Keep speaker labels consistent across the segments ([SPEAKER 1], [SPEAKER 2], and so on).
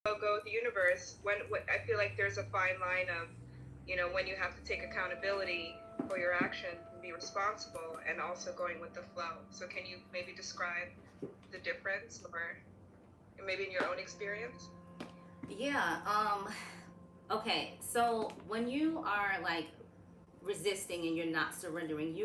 [SPEAKER 1] go with the universe. When I feel like there's a fine line of, when you have to take accountability for your actions and be responsible, and also going with the flow. So can you maybe describe the difference, or maybe in your own experience?
[SPEAKER 2] Yeah. Okay. So when you are like resisting and you're not surrendering,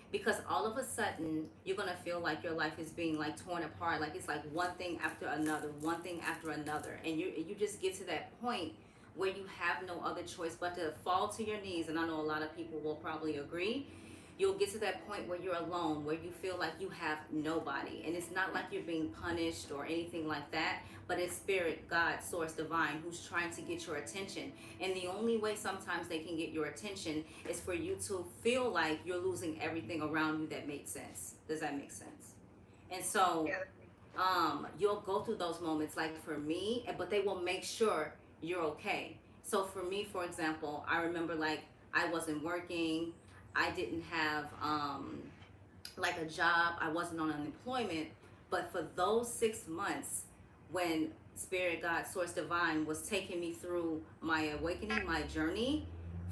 [SPEAKER 2] because all of a sudden you're gonna feel like your life is being like torn apart, like it's like one thing after another, one thing after another, and you just get to that point where you have no other choice but to fall to your knees. And I know a lot of people will probably agree. You'll get to that point where you're alone, where you feel like you have nobody, and it's not like you're being punished or anything like that, but it's spirit, God, source, divine, who's trying to get your attention. And the only way sometimes they can get your attention is for you to feel like you're losing everything around you that makes sense. Does that make sense? And so
[SPEAKER 1] Yeah.
[SPEAKER 2] you'll go through those moments, like for me, but they will make sure you're okay. So for me, for example, I remember like I wasn't working, I didn't have like a job, I wasn't on unemployment, but for those 6 months when Spirit, God, Source, Divine was taking me through my awakening, my journey,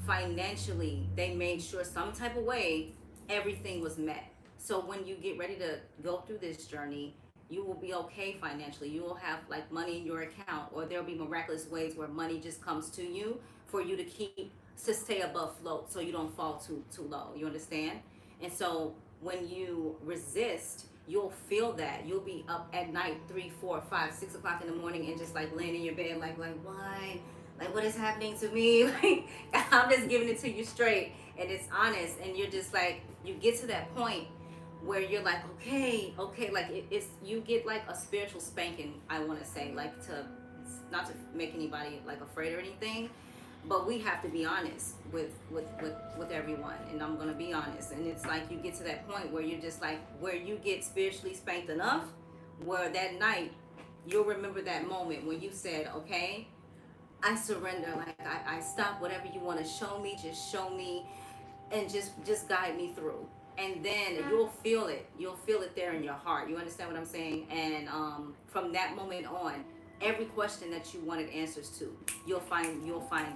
[SPEAKER 2] financially, they made sure some type of way everything was met. So when you get ready to go through this journey, you will be okay financially. You will have like money in your account, or there'll be miraculous ways where money just comes to you for you to stay above float, so you don't fall too low. You understand? And so when you resist, you'll feel that. You'll be up at night 3, 4, 5, 6 o'clock in the morning and just like laying in your bed like why? Like what is happening to me? Like I'm just giving it to you straight, and it's honest. And you're just like, you get to that point where you're like, okay, like it's, you get like a spiritual spanking, I want to say, like to, not to make anybody like afraid or anything, but we have to be honest with everyone, and I'm gonna be honest. And it's like you get to that point where you're just like, where you get spiritually spanked enough where that night you'll remember that moment when you said, okay, I surrender. Like I stop whatever you want to show me, just show me, and just guide me through. And then you'll feel it. You'll feel it there in your heart. You understand what I'm saying? And from that moment on, every question that you wanted answers to, you'll find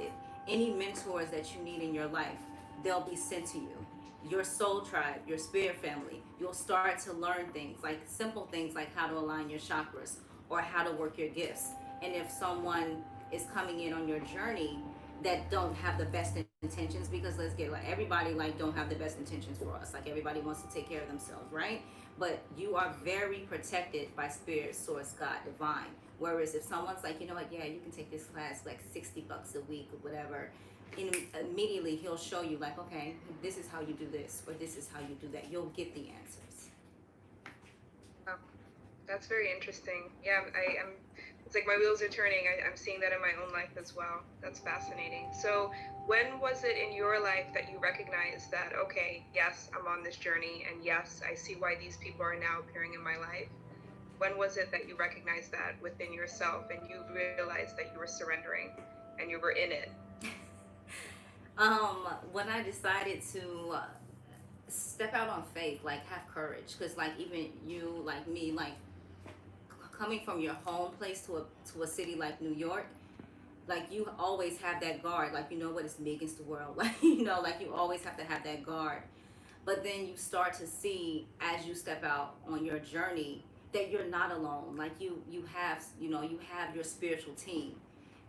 [SPEAKER 2] it. Any mentors that you need in your life, they'll be sent to you. Your soul tribe, your spirit family. You'll start to learn things, like simple things like how to align your chakras or how to work your gifts. And if someone is coming in on your journey that don't have the best intentions, because let's get, like, everybody like don't have the best intentions for us, like everybody wants to take care of themselves, right? But you are very protected by spirit, source, God, divine. Whereas if someone's like, you know what, yeah, you can take this class like $60 a week or whatever, and immediately he'll show you like, okay, this is how you do this, or this is how you do that. You'll get the answers.
[SPEAKER 1] Oh, that's very interesting. Yeah, I am. It's like my wheels are turning. I'm seeing that in my own life as well. That's fascinating. So, when was it in your life that you recognized that, okay, yes, I'm on this journey, and yes, I see why these people are now appearing in my life? When was it that you recognized that within yourself and you realized that you were surrendering and you were in it?
[SPEAKER 2] When I decided to step out on faith, like have courage, because like even you, like me, like coming from your home place to a city like New York, like you always have that guard, like you know what, it's me against the world, like like you always have to have that guard. But then you start to see as you step out on your journey that you're not alone. Like you have, you have your spiritual team,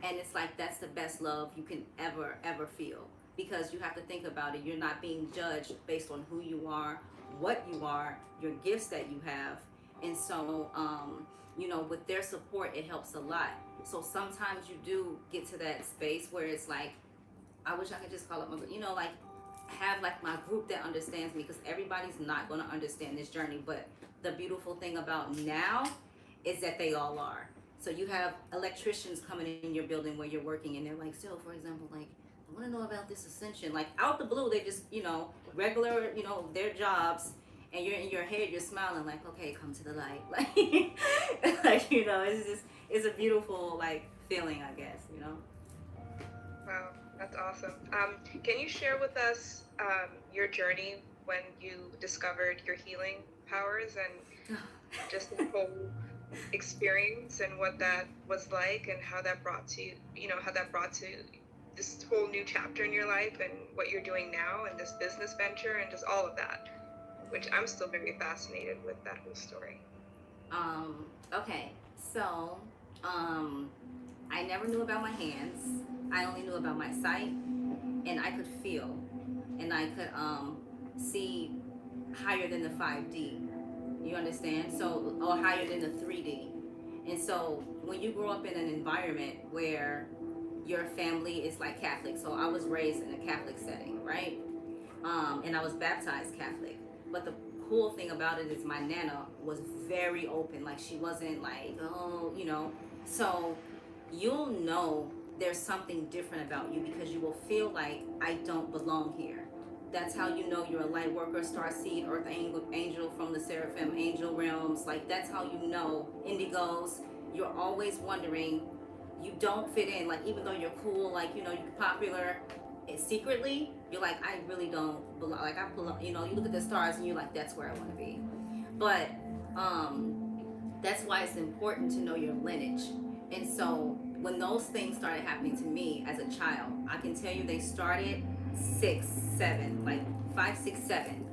[SPEAKER 2] and it's like that's the best love you can ever feel, because you have to think about it. You're not being judged based on who you are, what you are, your gifts that you have. And so with their support, it helps a lot. So sometimes you do get to that space where it's like, I wish I could just call up my, like have like my group that understands me, because everybody's not going to understand this journey. But the beautiful thing about now is that they all are. So you have electricians coming in your building where you're working, and they're like, so for example, like, I want to know about this ascension. Like out the blue, they just, regular, their jobs, and you're in your head, you're smiling like, okay, come to the light. Like, it's just, it's a beautiful like feeling, I guess,
[SPEAKER 1] Wow, that's awesome. Can you share with us your journey when you discovered your healing powers and just the whole experience and what that was like and how that brought to how that brought to this whole new chapter in your life and what you're doing now and this business venture and just all of that, which I'm still very fascinated with that whole story.
[SPEAKER 2] Okay, so um, I never knew about my hands. I only knew about my sight, and I could feel, and I could see higher than the 5D. You understand? So, or higher than the 3D. And so, when you grow up in an environment where your family is like Catholic, so I was raised in a Catholic setting, right? And I was baptized Catholic. But the cool thing about it is my nana was very open. Like she wasn't like, oh, you know. So you'll know there's something different about you because you will feel like I don't belong here. That's how you know you're a light worker, star seed, earth angel from the seraphim angel realms. Like that's how you know indigos. You're always wondering you don't fit in. Like even though you're cool, like you know you're popular, secretly you're like I really don't belong. Like I belong. You know you look at the stars and you're like that's where I want to be. But that's why it's important to know your lineage. And so when those things started happening to me as a child, I can tell you they started 6, 7, like 5, 6, 7.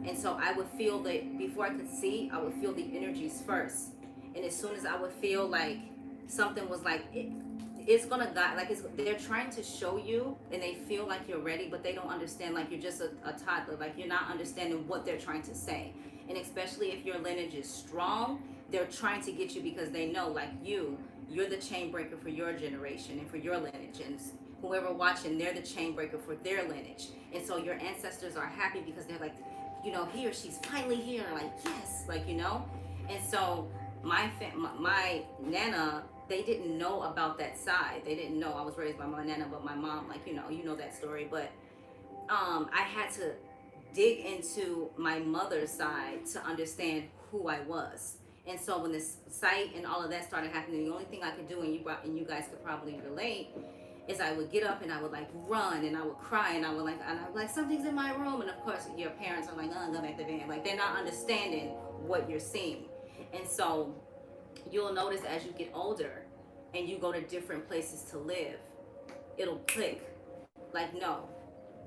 [SPEAKER 2] And so I would feel that before I could see, I would feel the energies first. And as soon as I would feel like something was like it's gonna guide, like they're trying to show you, and they feel like you're ready, but they don't understand. Like you're just a toddler. Like you're not understanding what they're trying to say. And especially if your lineage is strong, they're trying to get you because they know, like you're the chain breaker for your generation and for your lineage, and whoever watching, they're the chain breaker for their lineage. And so your ancestors are happy because they're like, you know, he or she's finally here, like yes, like you know. And so my nana, they didn't know about that side. They didn't know I was raised by my nana, but my mom, like you know that story. But I had to dig into my mother's side to understand who I was. And so when this sight and all of that started happening, the only thing I could do, and you guys could probably relate, is I would get up and I would like run and I would cry and I would like something's in my room, and of course your parents are like, oh, go back to bed. Like they're not understanding what you're seeing. And so you'll notice as you get older and you go to different places to live, it'll click. Like, no,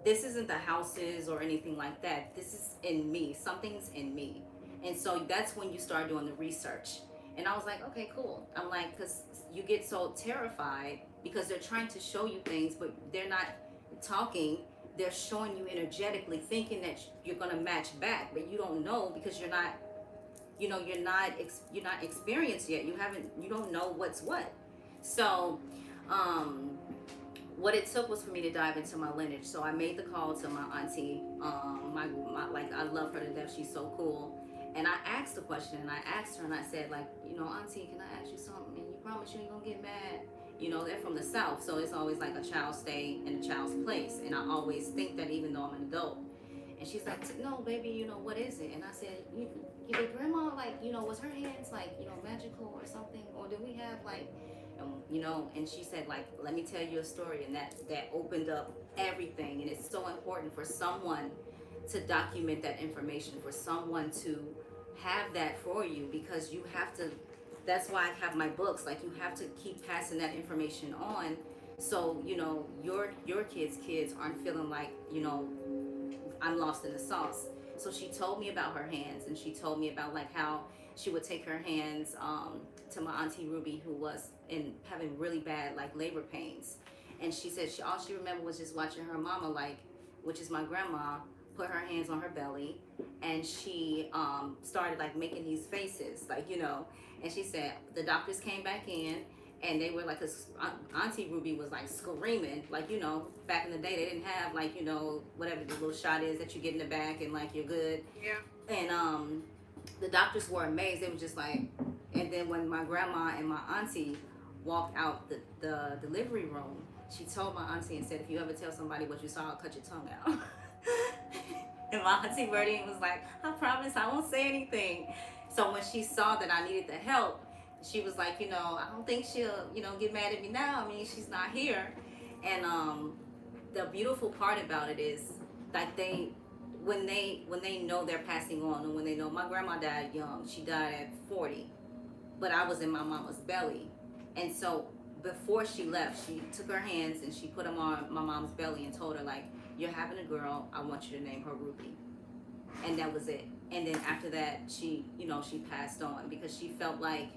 [SPEAKER 2] this isn't the houses or anything like that. This is in me. Something's in me. And so that's when you start doing the research. And I was like, okay, cool. I'm like, because you get so terrified because they're trying to show you things, but they're not talking. They're showing you energetically, thinking that you're gonna match back, but you don't know because you're not, you know, you're not experienced yet. You don't know what's what. So, um, what it took was for me to dive into my lineage. So I made the call to my auntie. My like I love her to death. She's so cool. And I asked the question, and I asked her, and I said, like, you know, auntie, can I ask you something? And you promise you ain't gonna get mad? You know, they're from the South, so it's always like a child stay in a child's place. And I always think that even though I'm an adult. And she's like, no, baby, you know, what is it? And I said, did grandma, like, you know, was her hands, like, you know, magical or something? Or did we have, like, you know, and she said, like, let me tell you a story. And that opened up everything. And it's so important for someone to document that information, for someone to have that for you, because you have to, that's why I have my books. Like, you have to keep passing that information on. So, you know, your kids aren't feeling like, you know, I'm lost in the sauce. So she told me about her hands, and she told me about like how she would take her hands to my auntie Ruby, who was in having really bad like labor pains, and she said all she remembered was just watching her mama, like, which is my grandma, put her hands on her belly, and she started like making these faces, like, you know, and she said the doctors came back in and they were like, Auntie Ruby was like screaming, like, you know, back in the day they didn't have like, you know, whatever the little shot is that you get in the back and like you're good.
[SPEAKER 1] Yeah.
[SPEAKER 2] And the doctors were amazed. They were just like, and then when my grandma and my auntie walked out the delivery room, she told my auntie and said, if you ever tell somebody what you saw, I'll cut your tongue out. And my auntie Birdie was like, I promise I won't say anything. So when she saw that I needed the help, she was like, you know, I don't think she'll, you know, get mad at me now. I mean, she's not here. And the beautiful part about it is that when they know they're passing on, and when they know, my grandma died young. She died at 40. but I was in my mama's belly. And so before she left, she took her hands and she put them on my mom's belly and told her, like, you're having a girl, I want you to name her Ruby. And that was it. And then after that, she, she passed on because she felt like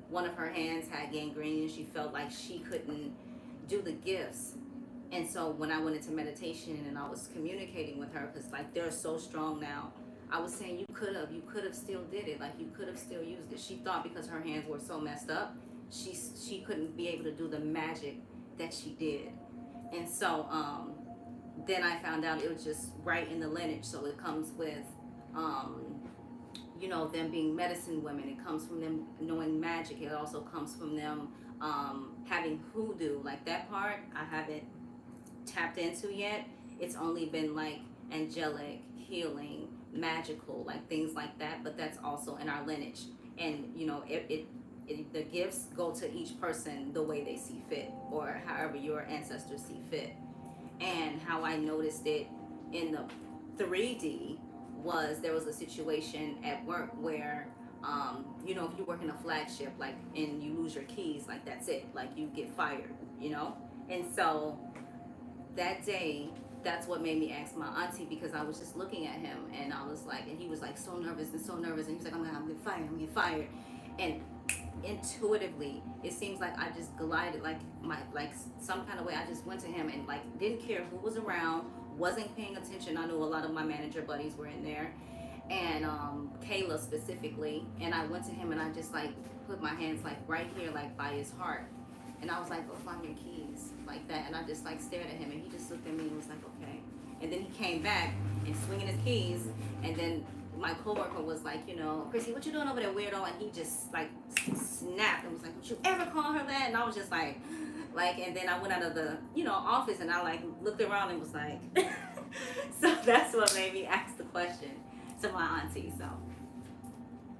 [SPEAKER 2] one of her hands had gangrene and she felt like she couldn't do the gifts. And so when I went into meditation and I was communicating with her, because like they're so strong now, I was saying you could have still did it, like you could have still used it. She thought because her hands were so messed up, she couldn't be able to do the magic that she did. And so then I found out it was just right in the lineage. So it comes with um, them being medicine women. It comes from them knowing magic. It also comes from them having hoodoo. Like that part, I haven't tapped into yet. It's only been like angelic, healing, magical, like things like that. But that's also in our lineage, and the gifts go to each person the way they see fit, or however your ancestors see fit. And how I noticed it in the 3D was there was a situation at work where if you work in a flagship, like, and you lose your keys, like that's it, like you get fired. And so that day, that's what made me ask my auntie, because I was just looking at him and I was like, and he was like so nervous and so nervous, and he was like, I'm gonna get fired, I'm gonna get fired. And intuitively, it seems like I just glided like some kind of way. I just went to him and like didn't care who was around, wasn't paying attention. I knew a lot of my manager buddies were in there, and Kayla specifically. And I went to him and I just like put my hands like right here, like by his heart, and I was like, "Go find your keys," like that. And I just like stared at him, and he just looked at me and was like, "Okay." And then he came back and swinging his keys, and then my coworker was like, Chrissy, what you doing over there, weirdo? And he just like snapped and was like, would you ever call her that? And I was just like, and then I went out of the, office, and I like looked around and was like, so that's what made me ask the question to my auntie. So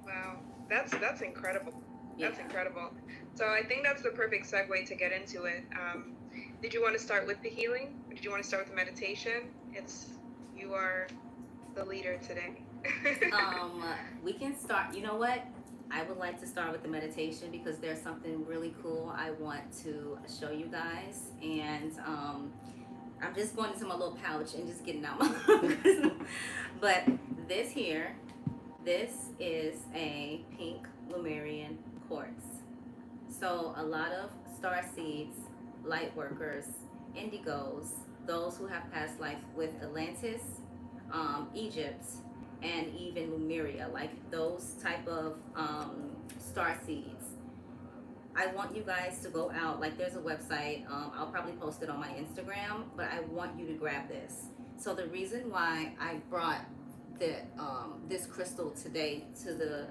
[SPEAKER 1] Wow, that's incredible.
[SPEAKER 2] yeah.
[SPEAKER 1] That's incredible. So I think that's the perfect segue to get into it. Did you want to start with the healing, or did you want to start with the meditation? You are the leader today.
[SPEAKER 2] We can start. You know what? I would like to start with the meditation because there's something really cool I want to show you guys, and I'm just going into my little pouch and just getting out my. But this here, this is a pink Lumerian quartz. So a lot of star seeds, light workers, indigos, those who have past life with Atlantis, Egypt, and even Lemuria, like those type of star seeds. I want you guys to go out. Like there's a website. I'll probably post it on my Instagram, but I want you to grab this. So the reason why I brought this crystal today to the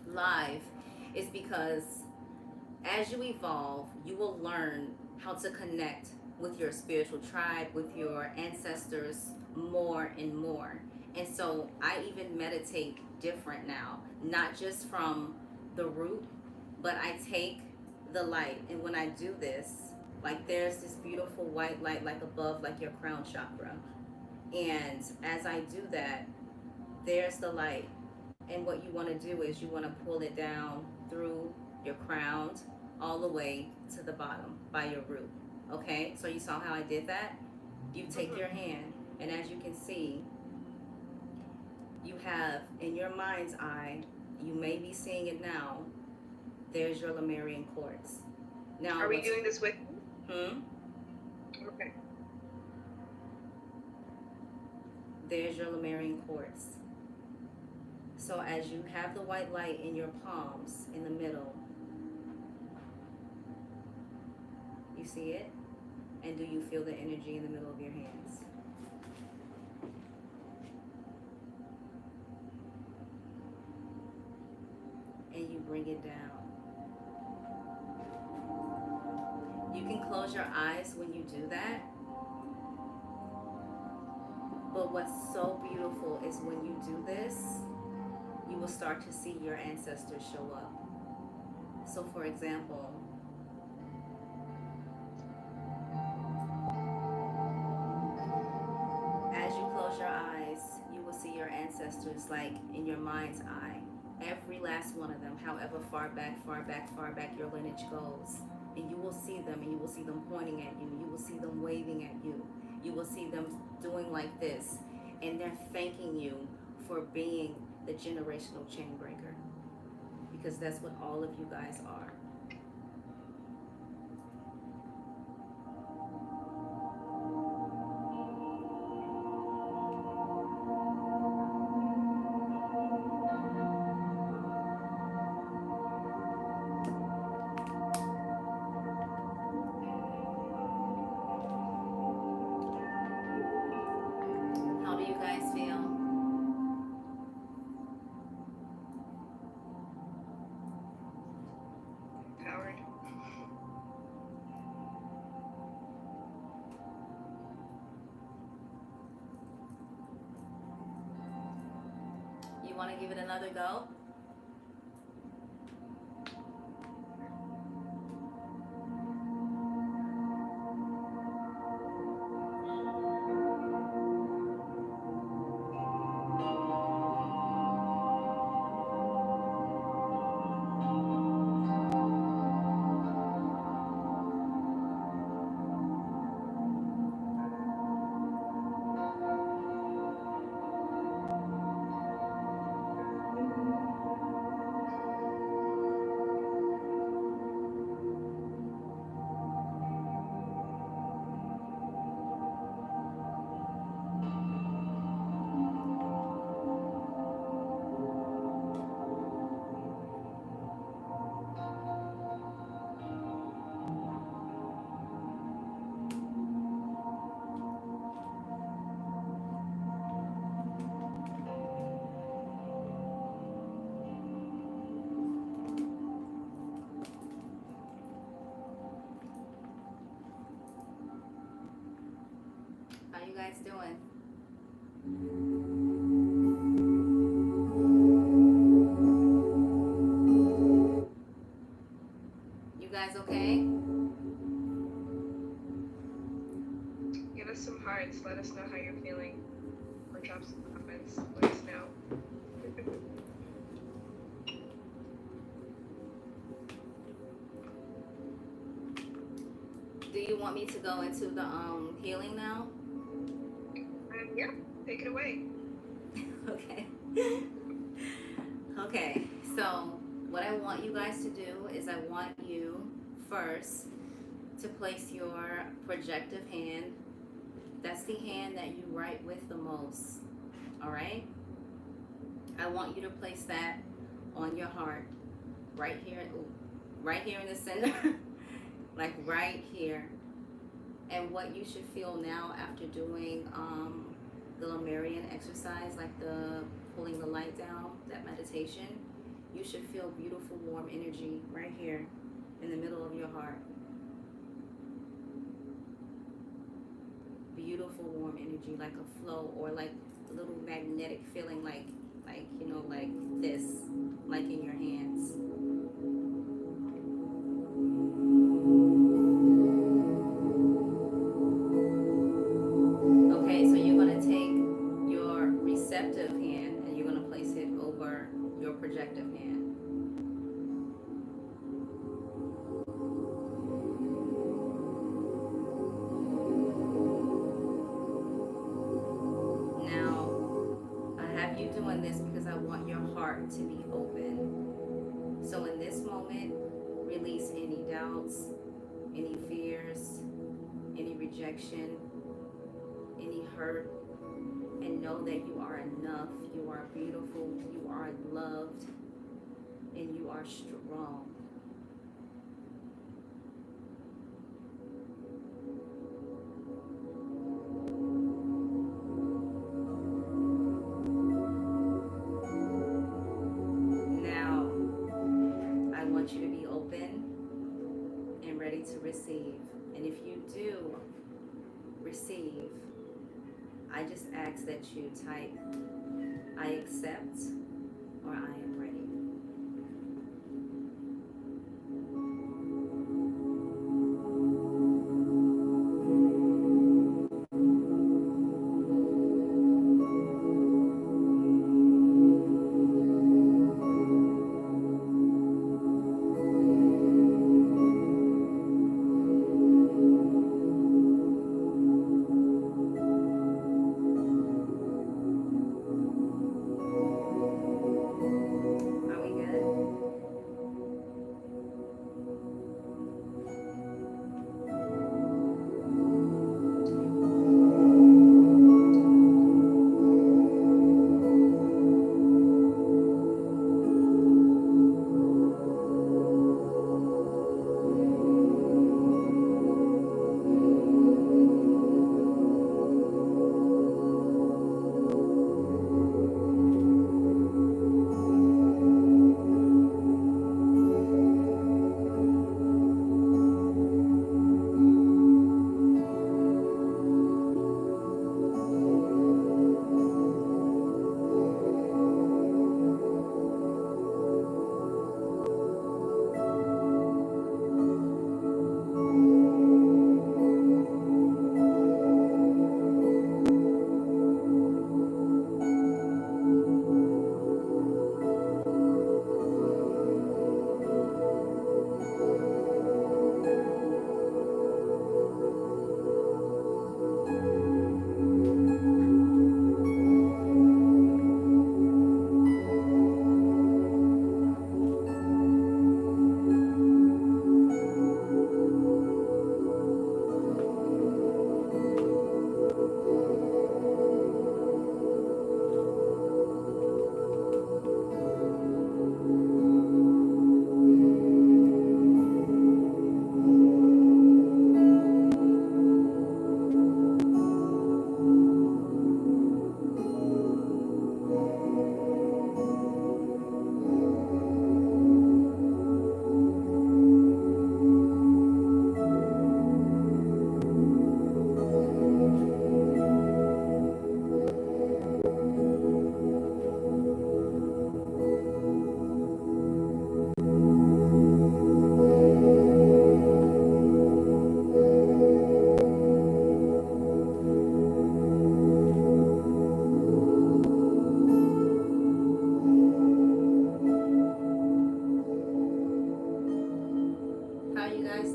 [SPEAKER 2] live is because as you evolve, you will learn how to connect with your spiritual tribe, with your ancestors more and more. And so I even meditate different now, not just from the root, but I take the light. And when I do this, like there's this beautiful white light like above like your crown chakra. And as I do that, there's the light. And what you want to do is you want to pull it down through your crown all the way to the bottom by your root. Okay? So you saw how I did that? You take your hand, and as you can see, you have in your mind's eye, you may be seeing it now, there's your Lemurian quartz. Now,
[SPEAKER 1] are we doing this with? Okay.
[SPEAKER 2] There's your Lemurian quartz. So as you have the white light in your palms in the middle, you see it? And do you feel the energy in the middle of your hands? And you bring it down. You can close your eyes when you do that. But what's so beautiful is when you do this, you will start to see your ancestors show up. So for example, as you close your eyes, you will see your ancestors like in your mind's eye. Every last one of them, however far back, far back, far back your lineage goes. And you will see them, and you will see them pointing at you. You will see them waving at you. You will see them doing like this. And they're thanking you for being the generational chain breaker. Because that's what all of you guys are. How do you guys feel?
[SPEAKER 1] Howard.
[SPEAKER 2] You want to give it another go? How you guys doing? You guys okay?
[SPEAKER 1] Give us some hearts. Let us know how you're feeling. Or drop some comments. Let us know.
[SPEAKER 2] Do you want me to go into the healing now?
[SPEAKER 1] Yeah, take it away.
[SPEAKER 2] Okay. Okay. So what I want you guys to do is I want you first to place your projective hand. That's the hand that you write with the most. All right? I want you to place that on your heart, right here, right here in the center, like right here. And what you should feel now after doing the Lemurian exercise, like the pulling the light down, that meditation, you should feel beautiful, warm energy right here in the middle of your heart. Beautiful, warm energy, like a flow or like a little magnetic feeling, like you know, like this, like in your hands. Okay, so you're going to take your receptive hand and you're going to place it over your projective hand. Now, I have you doing this because I want your heart to be open. So in this moment, release any doubts, any fears, any rejection, any hurt, and know that you are enough, you are beautiful, you are loved, and you are strong. Now, I want you to be open and ready to receive. And if you do receive, I just ask that you type, I accept, or I am ready.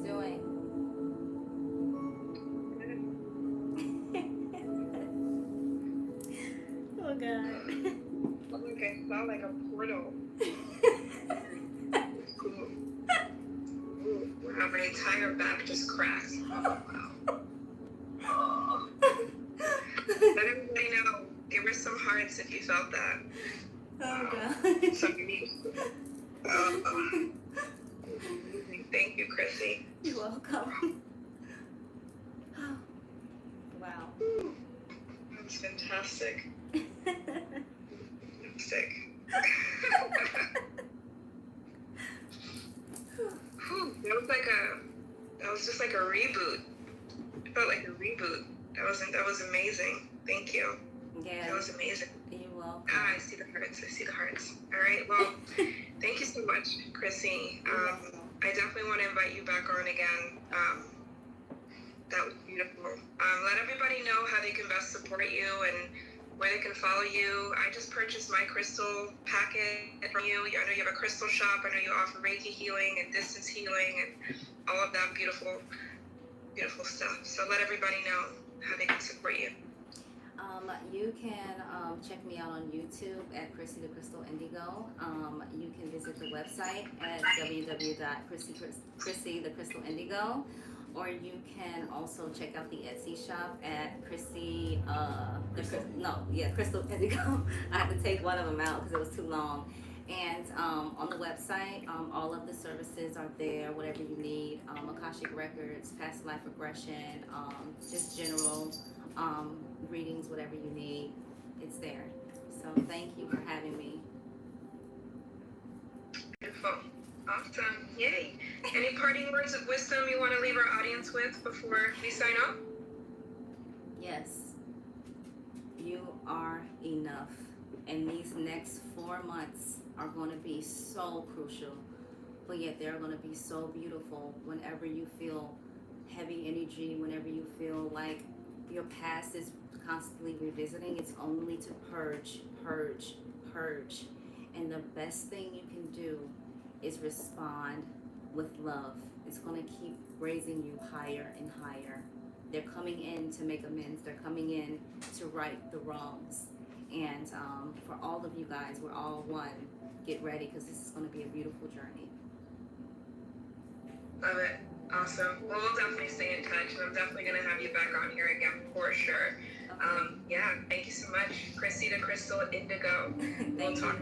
[SPEAKER 2] doing? Oh God.
[SPEAKER 1] Look, I saw like a portal. Cool. Ooh, wow, my entire back just cracked. Oh, let everybody know. Give her some hearts if you felt that.
[SPEAKER 2] Oh God.
[SPEAKER 1] So unique. Thank you, Chrissy.
[SPEAKER 2] You're welcome. Wow.
[SPEAKER 1] That's fantastic. Sick. Whew, that was just like a reboot. It felt like a reboot. That was amazing. Thank you.
[SPEAKER 2] Yeah.
[SPEAKER 1] That was amazing.
[SPEAKER 2] You're welcome.
[SPEAKER 1] I see the hearts. I see the hearts. All right. Well, thank you so much, Chrissy. I definitely want to invite you back on again. That was beautiful. Let everybody know how they can best support you and where they can follow you. I just purchased my crystal packet from you. I know you have a crystal shop. I know you offer Reiki healing and distance healing and all of that beautiful, beautiful stuff. So let everybody know how they can support you.
[SPEAKER 2] You can check me out on YouTube at Chrissy the Crystal Indigo. You can visit the website at www.chrissythecrystalindigo, or you can also check out the Etsy shop at Crystal Indigo. I had to take one of them out because it was too long. And on the website, all of the services are there, whatever you need. Akashic Records, past life regression, just general readings, whatever you need, it's there. So thank you for having me.
[SPEAKER 1] Beautiful. Awesome. Yay. Any parting words of wisdom you want to leave our audience with before we sign off?
[SPEAKER 2] Yes, you are enough. And these next 4 months are going to be so crucial, but yet they're going to be so beautiful. Whenever you feel heavy energy, whenever you feel like your past is constantly revisiting, it's only to purge, purge, purge. And the best thing you can do is respond with love. It's going to keep raising you higher and higher. They're coming in to make amends. They're coming in to right the wrongs. And for all of you guys, we're all one. Get ready, because this is going to be a beautiful journey.
[SPEAKER 1] Love it. Awesome. Well, we'll definitely stay in touch, and I'm definitely going to have you back on here again for sure.
[SPEAKER 2] Okay.
[SPEAKER 1] Yeah, thank you so much. Chrissy the Crystal Indigo. We'll talk.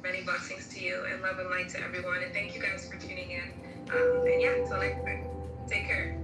[SPEAKER 1] Many blessings to you, and love and light to everyone. And thank you guys for tuning in. And yeah, until next time. Take care.